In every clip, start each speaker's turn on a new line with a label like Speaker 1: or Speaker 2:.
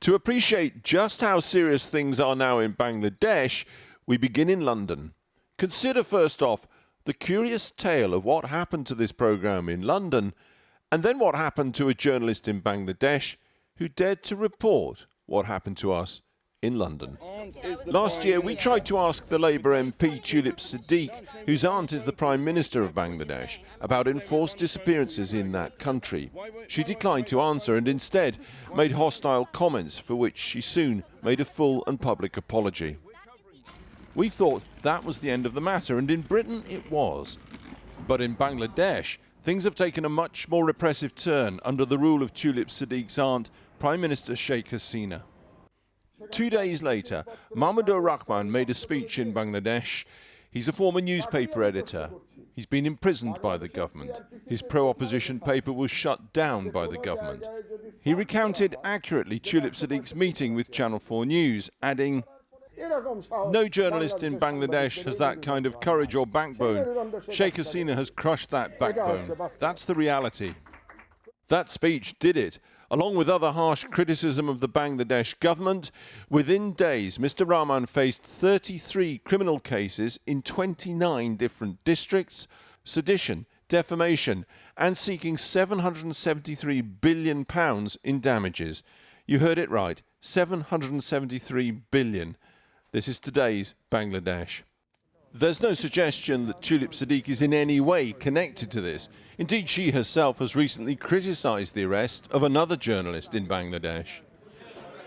Speaker 1: To appreciate just how serious things are now in Bangladesh, we begin in London. Consider first off the curious tale of what happened to this programme in London, and then what happened to a journalist in Bangladesh who dared to report what happened to us in London. Last year we tried to ask the Labour MP Tulip Siddiq, whose aunt is the Prime Minister of Bangladesh, about enforced disappearances in that country. She declined to answer and instead made hostile comments for which she soon made a full and public apology. We thought that was the end of the matter, and in Britain it was. But in Bangladesh, things have taken a much more repressive turn under the rule of Tulip Siddiq's aunt, Prime Minister Sheikh Hasina. 2 days later, Mahmoudur Rahman made a speech in Bangladesh. He's a former newspaper editor. He's been imprisoned by the government. His pro-opposition paper was shut down by the government. He recounted accurately Tulip Siddiq's meeting with Channel 4 News, adding, "No journalist in Bangladesh has that kind of courage or backbone. Sheikh Hasina has crushed that backbone. That's the reality." That speech did it. Along with other harsh criticism of the Bangladesh government, within days Mr. Rahman faced 33 criminal cases in 29 different districts, sedition, defamation, and seeking £773 billion in damages. You heard it right, £773 billion. This is today's Bangladesh. There's no suggestion that Tulip Siddiq is in any way connected to this. Indeed, she herself has recently criticised the arrest of another journalist in Bangladesh.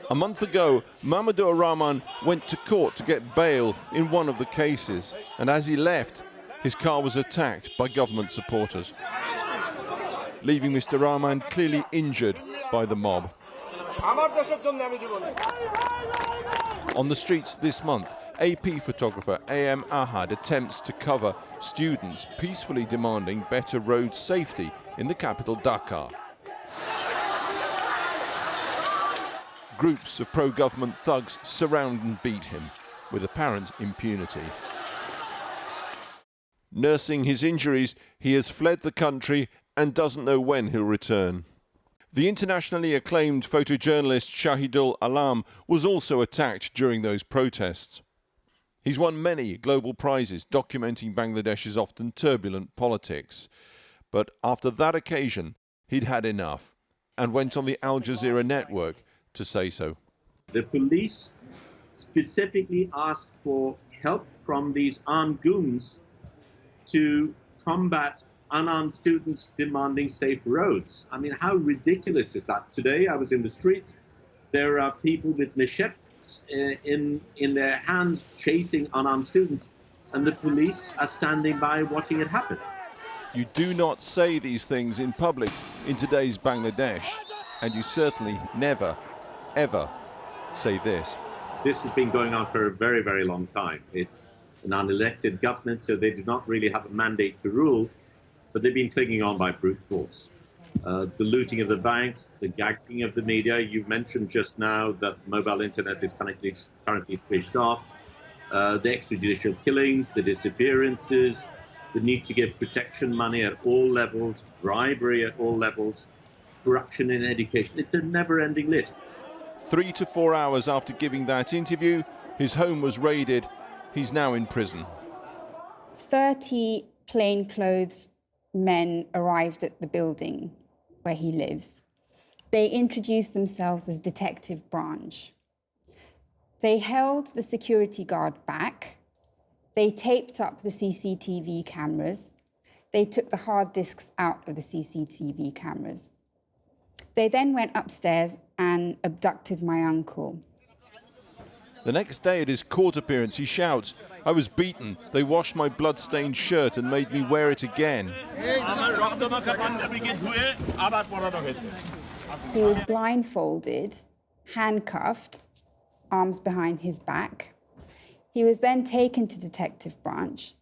Speaker 1: A month ago, Mahmoudur Rahman went to court to get bail in one of the cases, and as he left, his car was attacked by government supporters, leaving Mr. Rahman clearly injured by the mob. On the streets this month, AP photographer A.M. Ahad attempts to cover students peacefully demanding better road safety in the capital Dhaka. Groups of pro-government thugs surround and beat him with apparent impunity. Nursing his injuries, he has fled the country and doesn't know when he'll return. The internationally acclaimed photojournalist Shahidul Alam was also attacked during those protests. He's won many global prizes documenting Bangladesh's often turbulent politics. But after that occasion, he'd had enough and went on the Al Jazeera network to say so.
Speaker 2: The police specifically asked for help from these armed goons to combat unarmed students demanding safe roads. I mean, how ridiculous is that? Today I was in the street. There are people with machetes in their hands chasing unarmed students, and the police are standing by watching it happen.
Speaker 1: You do not say these things in public in today's Bangladesh, and you certainly never, ever say this.
Speaker 2: This has been going on for a very, very long time. It's an unelected government, so they do not really have a mandate to rule, but they've been clinging on by brute force. The looting of the banks, the gagging of the media. You mentioned just now that mobile internet is currently switched off. The extrajudicial killings, the disappearances, the need to give protection money at all levels, bribery at all levels, corruption in education. It's a never-ending list.
Speaker 1: 3 to 4 hours after giving that interview, his home was raided. He's now in prison.
Speaker 3: 30 plainclothes men arrived at the building where he lives. They introduced themselves as Detective Branch. They held the security guard back. They taped up the CCTV cameras. They took the hard disks out of the CCTV cameras. They then went upstairs and abducted my uncle.
Speaker 1: The next day at his court appearance, he shouts, "I was beaten. They washed my blood-stained shirt and made me wear it again."
Speaker 3: He was blindfolded, handcuffed, arms behind his back. He was then taken to Detective Branch,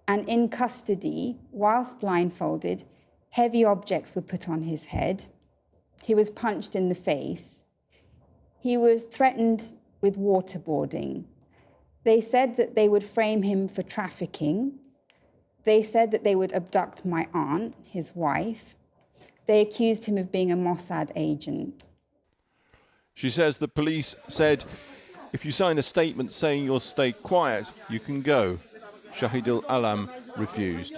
Speaker 3: and in custody, whilst blindfolded, heavy objects were put on his head. He was punched in the face. He was threatened with waterboarding. They said that they would frame him for trafficking. They said that they would abduct my aunt, his wife. They accused him of being a Mossad agent.
Speaker 1: She says the police said, if you sign a statement saying you'll stay quiet, you can go. Shahidul Alam refused.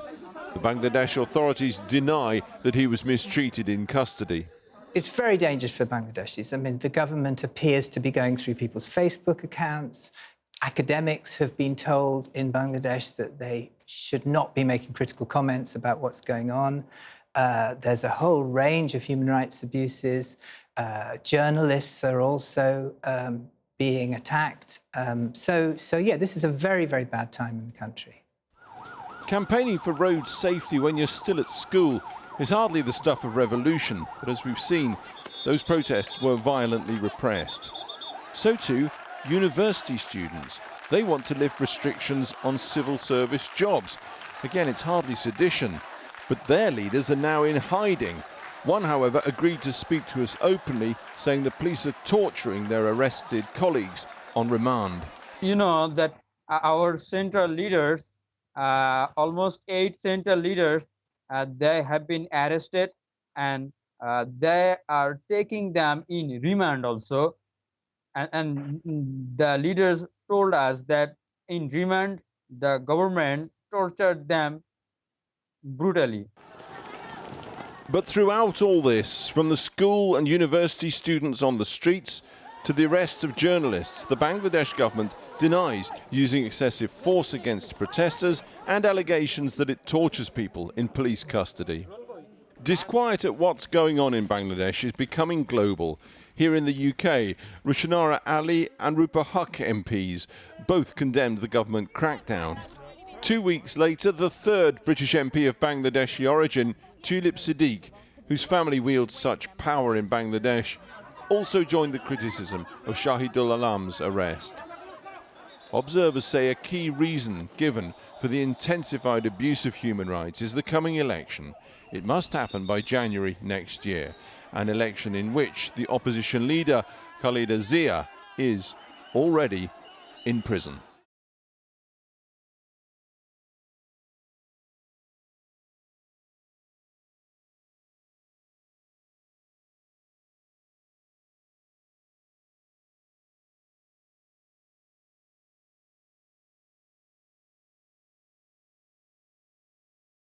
Speaker 1: The Bangladesh authorities deny that he was mistreated in custody.
Speaker 4: It's very dangerous for Bangladeshis. I mean, the government appears to be going through people's Facebook accounts. Academics have been told in Bangladesh that they should not be making critical comments about what's going on. There's a whole range of human rights abuses. Journalists are also being attacked. So yeah, this is a very, very bad time in the country.
Speaker 1: Campaigning for road safety when you're still at school is hardly the stuff of revolution, but as we've seen, those protests were violently repressed. So too, university students. They want to lift restrictions on civil service jobs. Again, it's hardly sedition, but their leaders are now in hiding. One, however, agreed to speak to us openly, saying the police are torturing their arrested colleagues on remand.
Speaker 5: You know that our central leaders, almost 8 central leaders, they have been arrested, and they are taking them in remand also. And the leaders told us that in remand, the government tortured them brutally.
Speaker 1: But throughout all this, from the school and university students on the streets to the arrests of journalists, the Bangladesh government denies using excessive force against protesters and allegations that it tortures people in police custody. Disquiet at what's going on in Bangladesh is becoming global. Here in the UK, Rushanara Ali and Rupa Huq MPs both condemned the government crackdown. 2 weeks later, the third British MP of Bangladeshi origin, Tulip Siddiq, whose family wields such power in Bangladesh, also joined the criticism of Shahidul Alam's arrest. Observers say a key reason given for the intensified abuse of human rights is the coming election. It must happen by January next year, an election in which the opposition leader, Khaleda Zia, is already in prison.